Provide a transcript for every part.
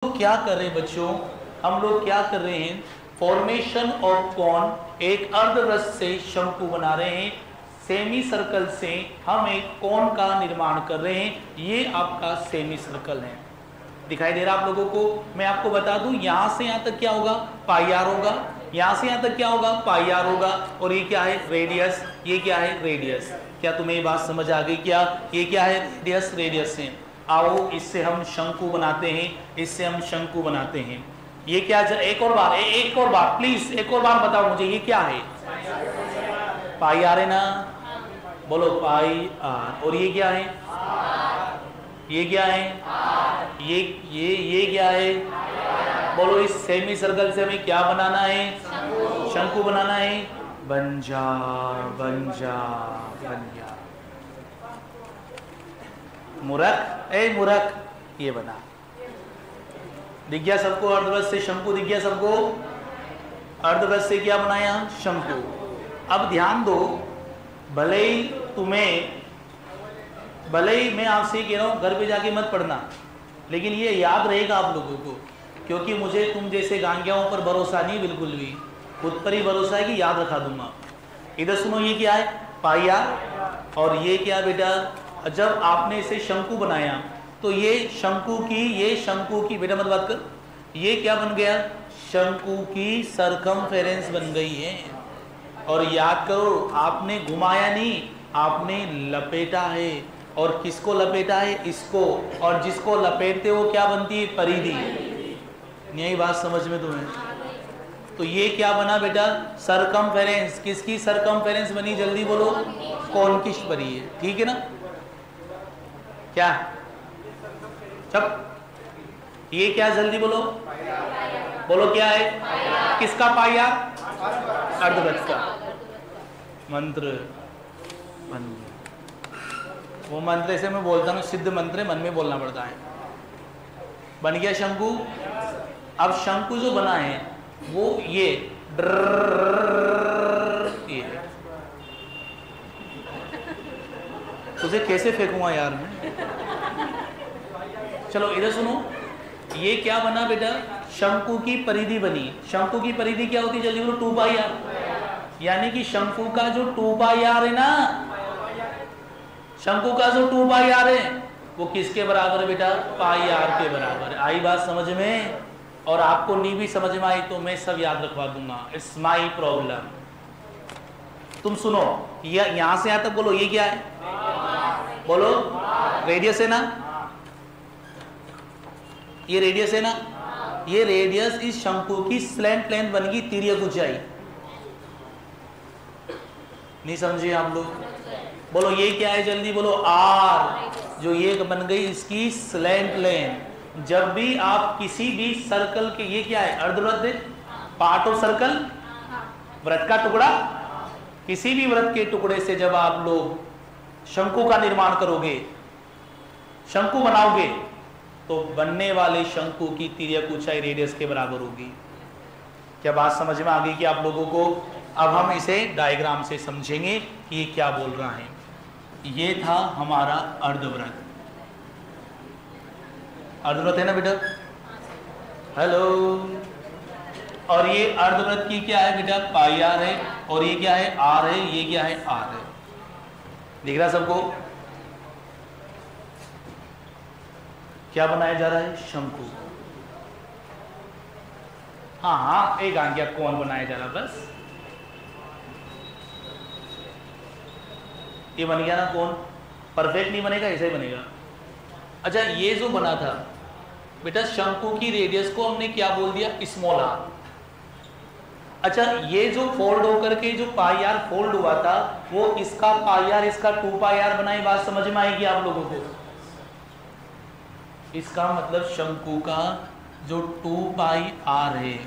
क्या कर रहे हैं बच्चों, हम लोग क्या कर रहे हैं, फॉर्मेशन ऑफ कॉन, एक अर्धवृत्त से शंकु बना रहे हैं। सेमी सर्कल से हम एक कॉन का निर्माण कर रहे हैं। ये आपका सेमी सर्कल है, दिखाई दे रहा आप लोगों को। मैं आपको बता दूं, यहां से यहां तक क्या होगा, पाई आर होगा। यहां से यहां तक क्या होगा, पाई आर होगा। और ये क्या है, रेडियस। ये क्या है, रेडियस। क्या तुम्हें ये बात समझ आ गई क्या? ये क्या है, रेडियस। रेडियस है। आओ इससे हम शंकु बनाते हैं, इससे हम शंकु बनाते हैं। ये क्या, एक और बार, एक और बार प्लीज, एक और बार बताओ मुझे, ये क्या है? पाई आर है ना, बोलो पाई आर। और ये क्या है, ये क्या है, ये क्या है, बोलो। इस सेमी सर्कल से हमें क्या बनाना है, शंकु बनाना है। बन जा, बन जा, बन जा। मूर्ख, ए मूर्ख, ये बना। दिख गया सबको, अर्धवृत्त से शंकु दिख गया सबको। अर्धवृत्त से क्या बनाया, शंकु। अब ध्यान दो, भले ही मैं आपसे कह रहा हूं घर पे जाके मत पढ़ना, लेकिन ये याद रहेगा आप लोगों को, क्योंकि मुझे तुम जैसे गांगियाओं पर भरोसा नहीं, बिल्कुल भी खुद पर ही भरोसा है कि याद रखा दूंगा। इधर सुनो, ये क्या है, पाई आर। और ये क्या बेटा, जब आपने इसे शंकु बनाया तो ये शंकु की बेटा मत बात कर, ये क्या बन गया, शंकु की सरकमफेरेंस बन गई है। और याद करो, आपने घुमाया नहीं, आपने लपेटा है। और किसको लपेटा है, इसको। और जिसको लपेटते हो क्या बनती है, परिधि। यही बात समझ में तुम्हें? तो ये क्या बना बेटा, सरकमफेरेंस। किसकी सरकमफेरेंस बनी, जल्दी बोलो, कौन की परी है, ठीक है ना? क्या, चप, ये क्या, जल्दी बोलो, बोलो क्या है, किसका पाई आर, अर्धवृत्त का। मंत्र बन गया। वो मंत्र से मैं बोलता हूँ, सिद्ध मंत्र मन में बोलना पड़ता है। बन गया शंकु। अब शंकु जो बना है वो ये तुझे कैसे फेंकूंगा यार मैं। चलो इधर सुनो, ये क्या बना बेटा, शंकु की परिधि बनी। शंकु की परिधि क्या होती है, जल्दी बोलो, 2 पाई आर। यानी कि शंकु का जो 2 पाई आर है ना, शंकु का जो 2 पाई आर है वो किसके बराबर है बेटा, पाई आर के बराबर। आई बात समझ में? और आपको नहीं भी समझ में आई तो मैं सब याद रखवा दूंगा, इट्स माई प्रॉब्लम। तुम सुनो, यहां से यहां तक बोलो, ये क्या है, बोलो, रेडियस है ना, ये रेडियस है ना। ये रेडियस इस शंकु की स्लैंट लेंथ बन गई, तिर्यक ऊंचाई। नहीं समझे आप लोग? बोलो ये क्या है, जल्दी बोलो, आर। जो ये बन गई इसकी स्लैंट लेंथ। जब भी आप किसी भी सर्कल के, ये क्या है, अर्धवृत्त, पार्ट ऑफ सर्कल, वृत्त का टुकड़ा, किसी भी वृत्त के टुकड़े से जब आप लोग शंकु का निर्माण करोगे, शंकु बनाओगे, तो बनने वाले शंकु की तिर्यक ऊंचाई रेडियस के बराबर होगी। क्या बात समझ में आ गई कि आप लोगों को? अब हम इसे डायग्राम से समझेंगे कि ये क्या बोल रहा है। ये था हमारा अर्धवृत्त। अर्धवृत्त है ना बेटा, हेलो। और ये अर्धवृत्त की क्या है बेटा, पाई आर है। और ये क्या है, आर है। ये क्या है, आर है। दिख रहा सबको? क्या बनाया जा रहा है, शंकु। हाँ हाँ, एक आज्ञा कौन बनाया जा रहा, बस ये बन गया ना कौन। परफेक्ट नहीं बनेगा, ऐसा ही बनेगा। अच्छा, ये जो बना था बेटा, शंकु की रेडियस को हमने क्या बोल दिया, स्मॉल आर। अच्छा, ये जो फोल्ड होकर के जो पाई आर फोल्ड हुआ था, वो इसका पाई आर, इसका 2 पाई आर बनाई। बात समझ में आएगी आप लोगों को? इसका मतलब शंकु का जो 2 पाई आर है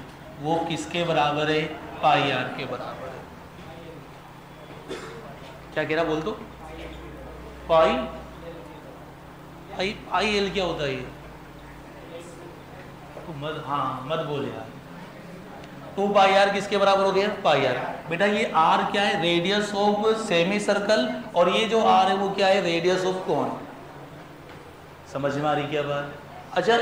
वो किसके बराबर है, पाई आर के बराबर है। क्या कह रहा, बोल दो, पाई आई, आई एल क्या होता है ये, तो मत, हाँ मत बोल यार। 2 पाई आर किसके बराबर हो गया, पाई आर। बेटा ये आर क्या है, रेडियस ऑफ सेमी सर्कल। और ये जो आर है वो क्या है, रेडियस ऑफ कॉन। समझ में आ रही क्या बात? अच्छा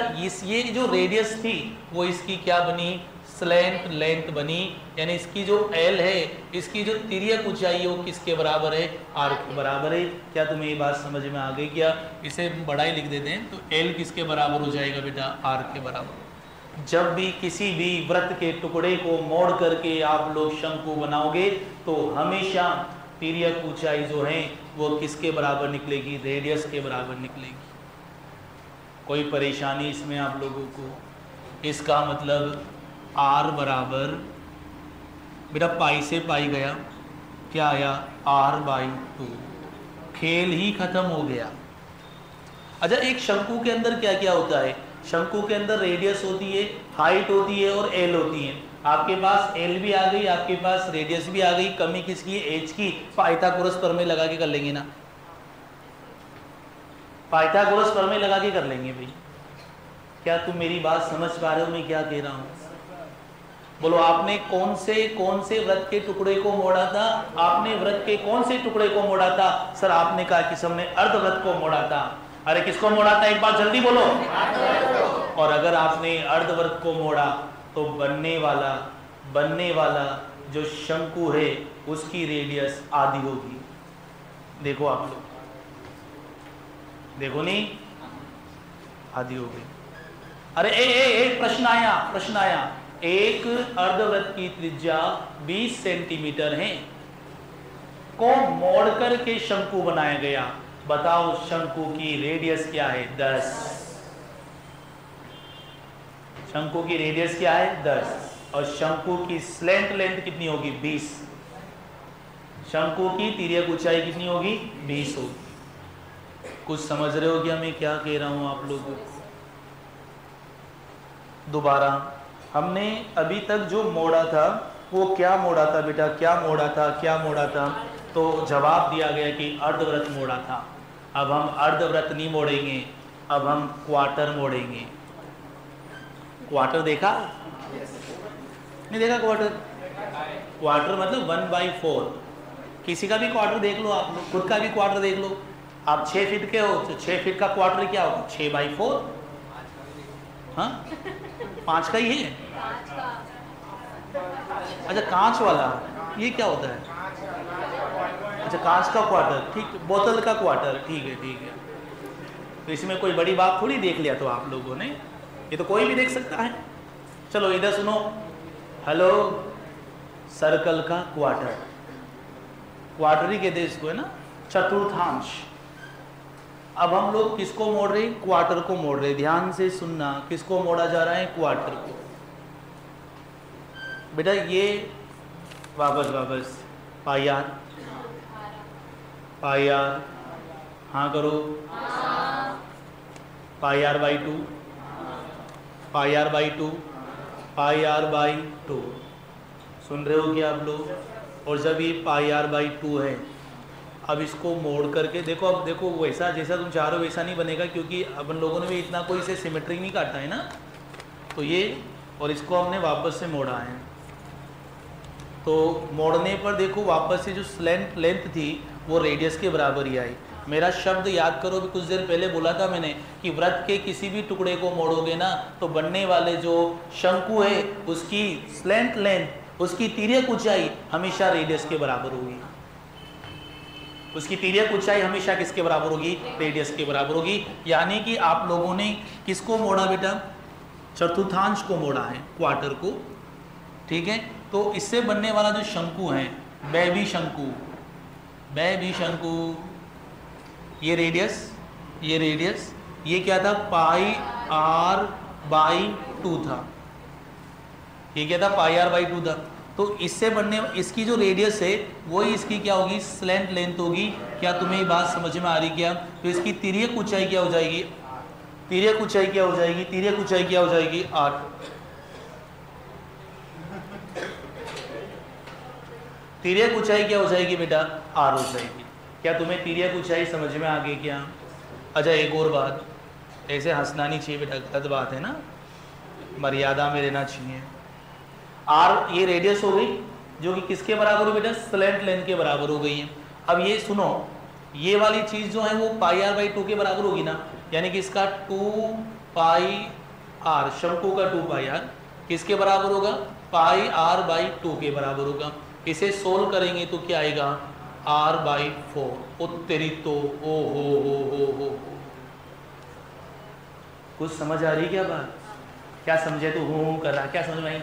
ये जो रेडियस थी वो इसकी क्या बनी, स्लैंट लेंथ बनी, यानी इसकी जो एल है, इसकी जो तिर्यक ऊंचाई है वो किसके बराबर है, आर के बराबर है। क्या तुम्हें ये बात समझ में आ गई? क्या इसे बड़ा ही लिख देते हैं तो एल किसके बराबर हो जाएगा बेटा, आर के बराबर। जब भी किसी भी वृत्त के टुकड़े को मोड़ करके आप लोग शंकु बनाओगे तो हमेशा तिर्यक ऊंचाई जो है वो किसके बराबर निकलेगी, रेडियस के बराबर निकलेगी। कोई परेशानी इसमें आप लोगों को? इसका मतलब आर बराबर बेटा पाई से पाई गया, क्या आया, r/2। खेल ही खत्म हो गया। अच्छा एक शंकु के अंदर क्या क्या होता है? शंकु के अंदर रेडियस होती है, हाइट होती है और एल होती है। आपके पास एल भी आ गई, आपके पास रेडियस भी आ गई, कमी किसकी है, एच की। पाइथागोरस प्रमेय लगा के कर लेंगे ना, पाइथागोरस प्रमेय लगा के कर लेंगे भाई। क्या तुम मेरी बात समझ पा रहे हो मैं क्या कह रहा हूं? बोलो आपने कौन से व्रत के टुकड़े को मोड़ा था? आपने व्रत के कौन से टुकड़े को मोड़ा था? सर आपने कहा कि सबने अर्धव्रत को मोड़ा था। अरे किसको मोड़ा था, एक बार जल्दी बोलो। और अगर आपने अर्धव्रत को मोड़ा तो बनने वाला जो शंकु है उसकी रेडियस आधी होगी। देखो आप लोग, देखो नहीं, आधी हो गई। अरे एक प्रश्न आया। एक अर्धवृत्त की त्रिज्या 20 सेंटीमीटर है को मोड़ करके शंकु बनाया गया। बताओ शंकु की रेडियस क्या है, 10। शंकु की रेडियस क्या है, 10। और शंकु की स्लैंट लेंथ कितनी होगी, 20। शंकु की तिर्यक ऊंचाई कितनी होगी, 20 होगी। कुछ समझ रहे हो क्या मैं क्या कह रहा हूं आप लोगों को? दोबारा, हमने अभी तक जो मोड़ा था वो क्या मोड़ा था बेटा, क्या मोड़ा था? तो जवाब दिया गया कि अर्धव्रत मोड़ा था। अब हम अर्धव्रत नहीं मोड़ेंगे, अब हम क्वार्टर मोड़ेंगे। क्वार्टर देखा नहीं देखा? क्वार्टर मतलब 1/4। किसी का भी क्वार्टर देख लो आप लोग, खुद का भी क्वार्टर देख लो। आप 6 फीट के हो तो 6 फीट का क्वार्टर क्या होगा, 6/4। हाँ 5 का ही है। अच्छा कांच वाला, ये क्या होता है? अच्छा कांच का क्वार्टर, ठीक, बोतल का क्वार्टर, ठीक है। तो इसमें कोई बड़ी बात थोड़ी देख लिया तो आप लोगों ने, ये तो कोई भी देख सकता है। चलो इधर सुनो, हेलो, सर्कल का क्वार्टर, क्वार्टर ही कहते हैं इसको, है ना, चतुर्थांश। अब हम लोग किसको मोड़ रहे हैं, क्वार्टर को मोड़ रहे हैं। ध्यान से सुनना, किसको मोड़ा जा रहा है, क्वार्टर को। बेटा ये वापस पाई आर, हाँ करो, पाई r/2, पाई r/2। सुन रहे हो क्या आप लोग? और जब ये पाई r/2 है, अब इसको मोड़ करके देखो, अब देखो वैसा जैसा तुम चाह रहे हो वैसा नहीं बनेगा, क्योंकि अपन लोगों ने भी इतना कोई से सिमेट्री नहीं काटा है ना। तो ये और इसको हमने वापस से मोड़ा है, तो मोड़ने पर देखो वापस से जो स्लैंट लेंथ थी वो रेडियस के बराबर ही आई। मेरा शब्द याद करो, भी कुछ देर पहले बोला था मैंने कि वृत्त के किसी भी टुकड़े को मोड़ोगे ना तो बनने वाले जो शंकु है उसकी स्लैंट लेंथ, उसकी तिर्यक ऊंचाई हमेशा रेडियस के बराबर होगी। उसकी तिर्यक ऊंचाई हमेशा किसके बराबर होगी, रेडियस के बराबर होगी। यानी कि आप लोगों ने किसको मोड़ा बेटा, चतुर्थांश को मोड़ा है, क्वार्टर को, ठीक है। तो इससे बनने वाला जो शंकु है, बैबी शंकु, ये रेडियस, ये क्या था, पाई r/2 था। ये क्या था, पाई r/2 था। तो इससे बनने, इसकी जो रेडियस है वही इसकी क्या होगी, स्लैंट लेंथ होगी। क्या तुम्हें ये बात समझ में आ रही क्या? तो इसकी तिर्यक ऊंचाई क्या हो जाएगी, तिर्यक ऊंचाई क्या हो जाएगी 8। तिर्यक ऊंचाई क्या हो जाएगी बेटा, r हो जाएगी। क्या तुम्हें तिर्यक ऊंचाई समझ में आ गई क्या? अच्छा एक और बात, ऐसे हंसना नहीं चाहिए बेटा, गलत बात है ना, मर्यादा में रहना चाहिए। r ये रेडियस हो गई जो कि किसके बराबर हो बेटा, स्लैंट लेंथ के बराबर हो गई है। अब ये सुनो, ये वाली चीज जो है वो पाई r/2 के बराबर होगी ना, यानी कि इसका 2 पाई आर, शंकु का 2 पाई आर किसके बराबर होगा, पाई आर बाई 2 के बराबर होगा। इसे सोल्व करेंगे तो क्या आएगा, आर बाई 4। उत्तरी तो ओ हो। कुछ समझ आ रही क्या बात, क्या समझे तो हूँ कर रहा, क्या समझ में आई?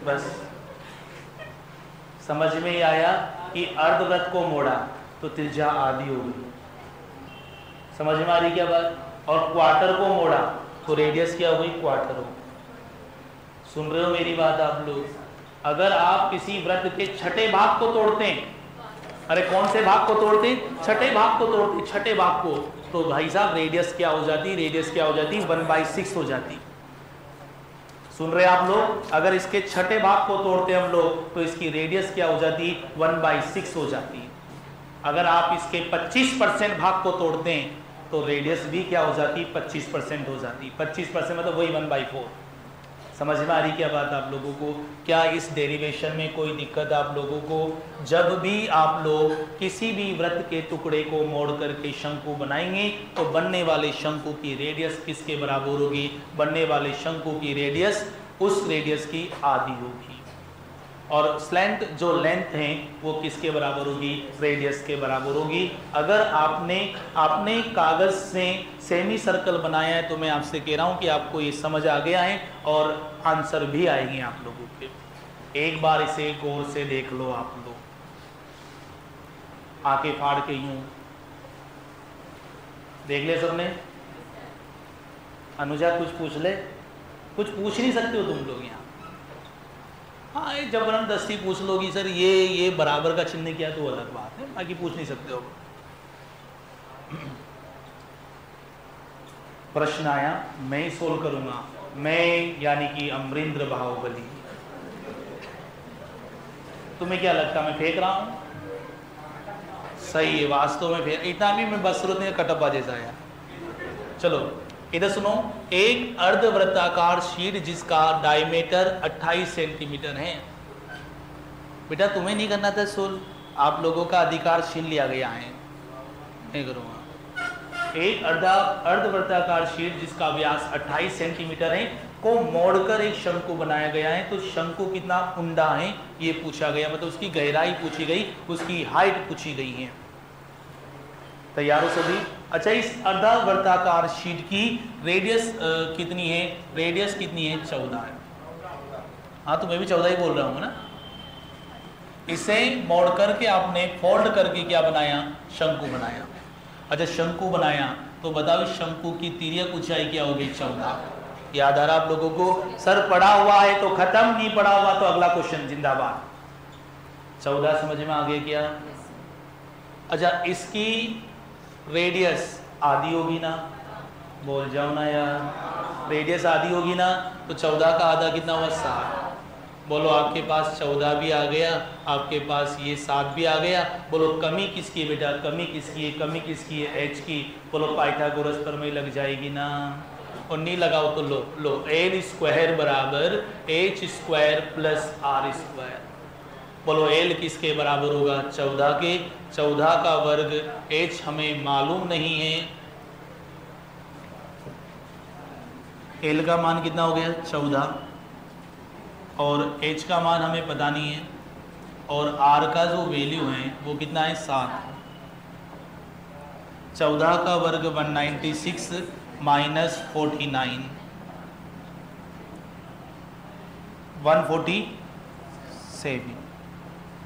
बस समझ में ही आया कि अर्धवृत्त को मोड़ा तो त्रिज्या आधी हो गई, समझ में आ रही क्या बात? और क्वार्टर को मोड़ा तो रेडियस क्या हो गई, क्वार्टर हो। सुन रहे हो मेरी बात आप लोग? अगर आप किसी वृत्त के छठे भाग को तोड़ते हैं, अरे कौन से भाग को तोड़ते, छठे भाग को तोड़ते, छठे भाग को, तो भाई साहब रेडियस क्या हो जाती, रेडियस क्या हो जाती, 1/6 हो जाती। सुन रहे आप लोग? अगर इसके छठे भाग को तोड़ते हम लोग तो इसकी रेडियस क्या हो जाती, 1/6 हो जाती। अगर आप इसके 25% भाग को तोड़ते हैं तो रेडियस भी क्या हो जाती, 25% हो जाती। 25% मतलब वही 1/4। समझ में आ रही क्या बात आप लोगों को? क्या इस डेरिवेशन में कोई दिक्कत आप लोगों को? जब भी आप लोग किसी भी वृत्त के टुकड़े को मोड़ करके शंकु बनाएंगे तो बनने वाले शंकु की रेडियस किसके बराबर होगी, बनने वाले शंकु की रेडियस उस रेडियस की आधी होगी, और स्लैंट जो लेंथ है वो किसके बराबर होगी, रेडियस के बराबर होगी। अगर आपने कागज से सेमी सर्कल बनाया है तो मैं आपसे कह रहा हूं कि आपको ये समझ आ गया है और आंसर भी आएंगे आप लोगों के। एक बार इसे गौर से देख लो आप लोग, आके फाड़ के यूं देख ले सबने। अनुजा कुछ पूछ ले, कुछ पूछ नहीं सकते हो तुम लोग यहाँ? हाँ, ये जबरदस्ती पूछ लोगी सर ये बराबर का चिन्ह क्या, तो अलग बात है, बाकी पूछ नहीं सकते हो। प्रश्न आया, मैं ही सोल्व करूंगा, मैं यानी कि अमरिंद्र बाहुबली। तुम्हें क्या लगता मैं फेंक रहा हूं? सही है, वास्तव में फेंक, इतना भी मैं बस नहीं कटप्पा जैसा है। चलो इधर सुनो, एक अर्धवृत्ताकार शीट जिसका डायमीटर 28 सेंटीमीटर है। बेटा तुम्हें नहीं करना था सोल्व, आप लोगों का अधिकार छीन लिया गया है, नहीं करूँगा। एक अर्धवृत्ताकार शीट जिसका व्यास 28 सेंटीमीटर है को मोड़कर एक शंकु बनाया गया है। तो शंकु कितना ऊंडा है ये पूछा गया, मतलब उसकी गहराई पूछी गई, उसकी हाइट पूछी गई है। तैयार हो सभी? अच्छा, इस अर्धवृत्ताकार शीट की रेडियस कितनी है, रेडियस कितनी है, 14 है। हाँ तो मैं भी 14 ही बोल रहा हूँ ना। इसे मोड़ करके आपने फोल्ड करके क्या बनाया, शंकु बनाया। अच्छा शंकु बनाया तो बताओ शंकु की तिर्यक ऊंचाई क्या होगी, 14। याद आ रहा आप लोगों को? सर पढ़ा हुआ है तो खत्म, नहीं पढ़ा हुआ तो अगला क्वेश्चन जिंदाबाद। 14 समझ में आ गया क्या? अच्छा इसकी रेडियस आधी होगी ना, बोल जाओ ना यार, रेडियस आधी होगी ना, तो 14 का आधा कितना हुआ, 7। बोलो आपके पास 14 भी आ गया, आपके पास ये 7 भी आ गया। बोलो कमी किसकी है बेटा, कमी किसकी है, कमी किसकी है, h की। बोलो पाइथागोरस पर में लग जाएगी ना, और नहीं लगाओ तो लो l स्क्वायर बराबर h square plus r square. बोलो l किसके बराबर होगा, 14 के। 14 का वर्ग h हमें मालूम नहीं है, l का मान कितना हो गया 14, और h का मान हमें पता नहीं है, और r का जो वैल्यू है वो कितना है 7। 14 का वर्ग 196 माइनस 49, 147।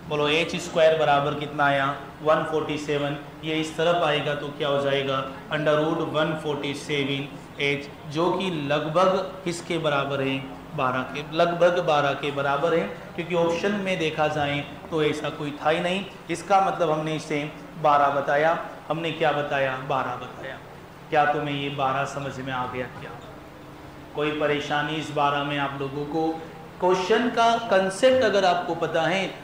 बोलो h स्क्वायर बराबर कितना आया, 147। ये इस तरफ आएगा तो क्या हो जाएगा, √147h, जो कि लगभग किसके बराबर है, 12 के, लगभग 12 के बराबर है। क्योंकि ऑप्शन में देखा जाए तो ऐसा कोई था ही नहीं। इसका मतलब हमने इसे 12 बताया। हमने क्या बताया, 12 बताया। क्या तुम्हें ये 12 समझ में आ गया क्या? कोई परेशानी इस 12 में आप लोगों को? क्वेश्चन का कंसेप्ट अगर आपको पता है